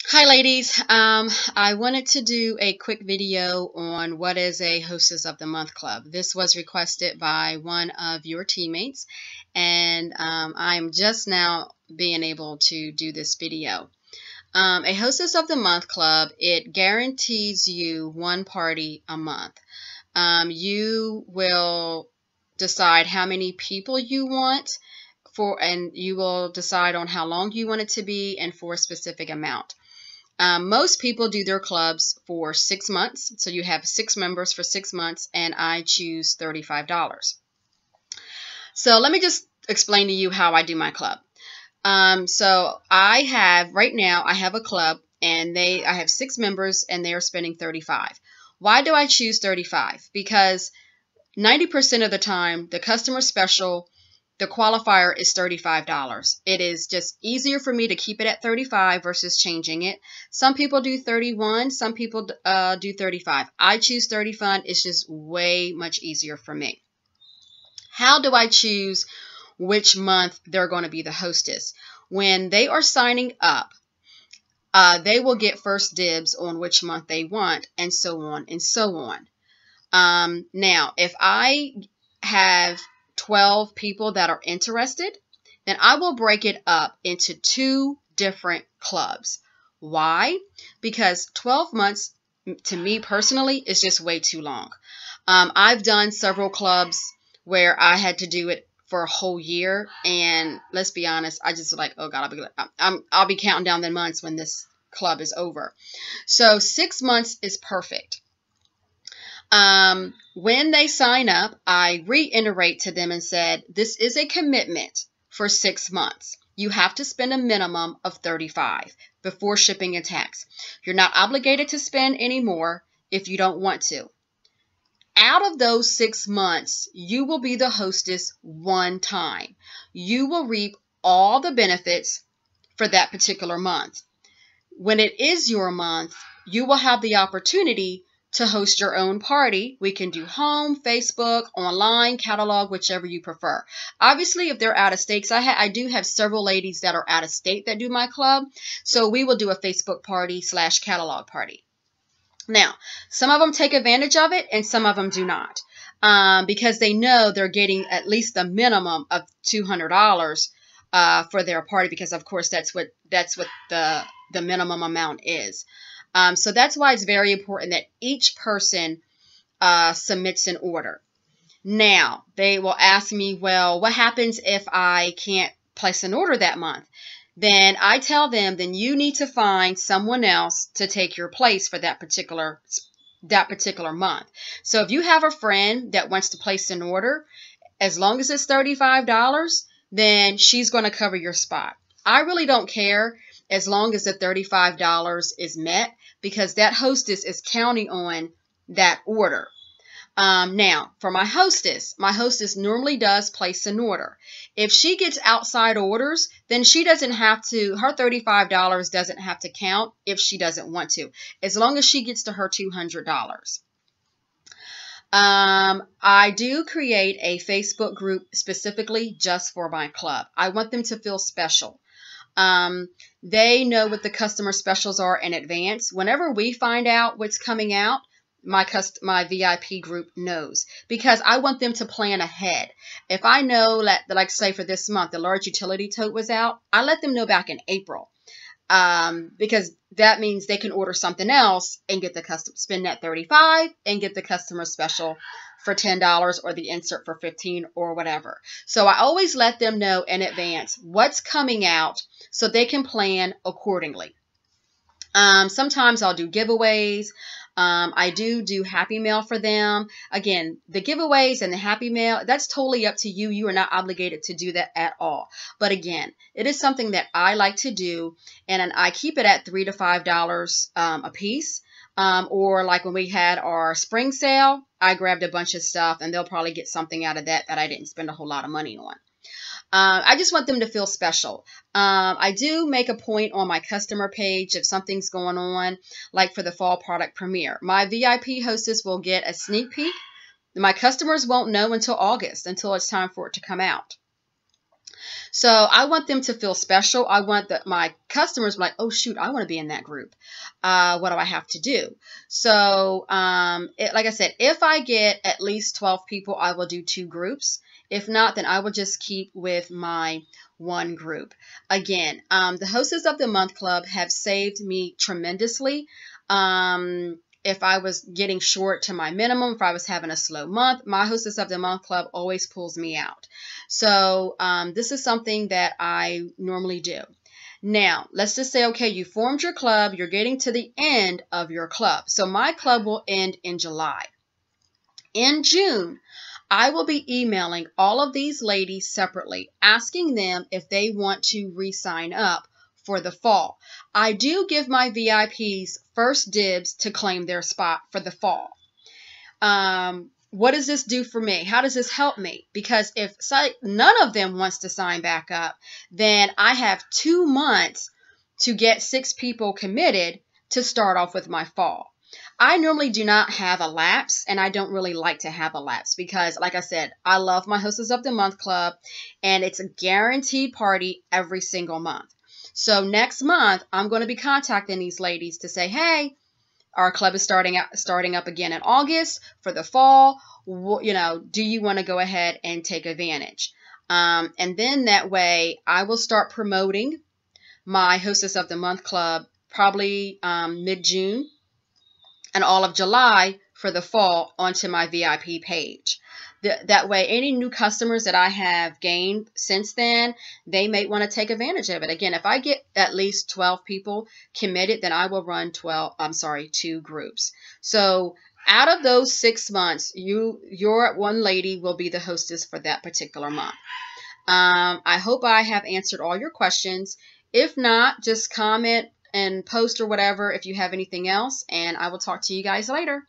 Hi ladies, I wanted to do a quick video on what is a Hostess of the Month club. This was requested by one of your teammates, and I'm just now being able to do this video. A Hostess of the Month club, it guarantees you one party a month. You will decide how many people you want and you will decide on how long you want it to be and for a specific amount. Most people do their clubs for 6 months. So you have 6 members for 6 months, and I choose $35. So let me just explain to you how I do my club. So right now I have a club, and I have 6 members, and they are spending $35. Why do I choose $35? Because 90% of the time, the customer special, the qualifier is $35. It is just easier for me to keep it at $35 versus changing it. Some people do $31. Some people do $35. I choose $35. It's just way much easier for me. How do I choose which month they're going to be the hostess? When they are signing up, they will get first dibs on which month they want, and so on and so on. Now, if I have 12 people that are interested, then I will break it up into 2 different clubs. Why? Because 12 months, to me personally, is just way too long. I've done several clubs where I had to do it for a whole year, and let's be honest, I just like, oh God, I'll be counting down the months when this club is over. So 6 months is perfect. When they sign up, I reiterate to them and said, this is a commitment for 6 months. You have to spend a minimum of $35 before shipping and tax. You're not obligated to spend any more if you don't want to. Out of those 6 months, you will be the hostess one time. You will reap all the benefits for that particular month. When it is your month, you will have the opportunity to host your own party. We can do home, Facebook, online, catalog, whichever you prefer. Obviously, if they're out of state, I do have several ladies that are out of state that do my club, so we will do a Facebook party / catalog party. Now, some of them take advantage of it, and some of them do not, because they know they're getting at least the minimum of $200 for their party, because of course that's what the minimum amount is. So that's why it's very important that each person submits an order. Now, they will ask me, well, what happens if I can't place an order that month? Then I tell them, then you need to find someone else to take your place for that particular month. So if you have a friend that wants to place an order, as long as it's $35, then she's going to cover your spot. I really don't care as long as the $35 is met, because that hostess is counting on that order. Now, for my hostess normally does place an order. If she gets outside orders, then she doesn't have to, her $35 doesn't have to count if she doesn't want to, as long as she gets to her $200. I do create a Facebook group specifically just for my club. I want them to feel special. They know what the customer specials are in advance. Whenever we find out what's coming out, my VIP group knows, because I want them to plan ahead. If I know that, like say for this month, the large utility tote was out, I let them know back in April, because that means they can order something else and get spend that $35 and get the customer special for $10 or the insert for $15 or whatever. So I always let them know in advance what's coming out so they can plan accordingly. Sometimes I'll do giveaways. I do Happy Mail for them. Again, the giveaways and the Happy Mail, that's totally up to you. You are not obligated to do that at all. But again, it is something that I like to do, and I keep it at $3 to $5 a piece. Or like when we had our spring sale, I grabbed a bunch of stuff, and they'll probably get something out of that I didn't spend a whole lot of money on. I just want them to feel special. I do make a point on my customer page if something's going on, like for the fall product premiere. My VIP hostess will get a sneak peek. My customers won't know until August, until it's time for it to come out. So I want them to feel special. I want my customers like, oh shoot, I want to be in that group. What do I have to do? So like I said, if I get at least 12 people, I will do 2 groups. If not, then I will just keep with my 1 group. Again, the Hostess of the Month Club have saved me tremendously. If I was getting short to my minimum, if I was having a slow month, my Hostess of the Month Club always pulls me out. So this is something that I normally do. Now, let's just say, okay, you formed your club, you're getting to the end of your club. So my club will end in July. In June, I will be emailing all of these ladies separately, asking them if they want to re-sign up for the fall. I do give my VIPs first dibs to claim their spot for the fall. What does this do for me? How does this help me? Because if none of them wants to sign back up, then I have 2 months to get 6 people committed to start off with my fall. I normally do not have a lapse, and I don't really like to have a lapse because, like I said, I love my Hostess of the Month Club, and it's a guaranteed party every single month. So next month, I'm going to be contacting these ladies to say, hey, our club is starting up again in August for the fall. You know, do you want to go ahead and take advantage? And then that way, I will start promoting my Hostess of the Month Club probably mid-June and all of July for the fall onto my VIP page. That way, any new customers that I have gained since then, they may want to take advantage of it. Again, if I get at least 12 people committed, then I will run 2 groups. So out of those 6 months, your one lady will be the hostess for that particular month. I hope I have answered all your questions. If not, just comment and post or whatever if you have anything else, and I will talk to you guys later.